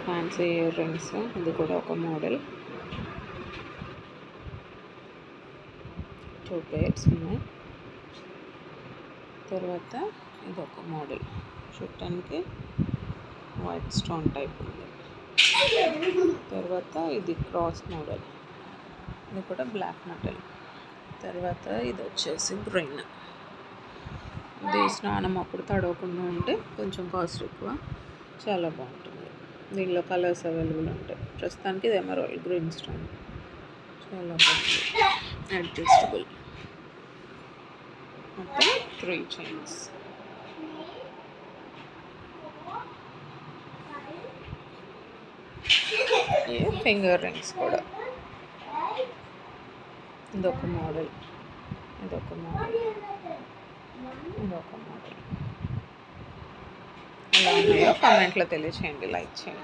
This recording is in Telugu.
ఫ్యాన్సీ ఇయర్ రింగ్స్, ఇది కూడా ఒక మోడల్. 2 pairs ఉన్నాయి. తర్వాత ఇది ఒక మోడల్, చూడటానికి వైట్ స్టోన్ టైప్ ఉంది. తర్వాత ఇది క్రాస్ మోడల్, ఇది కూడా బ్లాక్ మెటల్. తర్వాత ఇది వచ్చేసి గ్రీన్, ఇది స్నానం అప్పుడు తడవకుండా ఉంటే కొంచెం కాస్ట్ ఎక్కువ, చాలా బాగుంటుంది. దీనిలో కలర్స్ అవైలబుల్ ఉంటాయి. ప్రస్తుతానికి ఇది ఎమరాల్డ్ గ్రీన్ స్టోన్, చాలా బాగుంది, అడ్జస్టబుల్. మొత్తం 3 చైన్స్. ఫింగర్ రింగ్స్ కూడా, ఇదొక మోడల్, ఇదొక మోడల్, ఇదొక మోడల్. ఎలా ఉన్నాయో కామెంట్లో తెలియచేయండి, లైక్ చేయండి.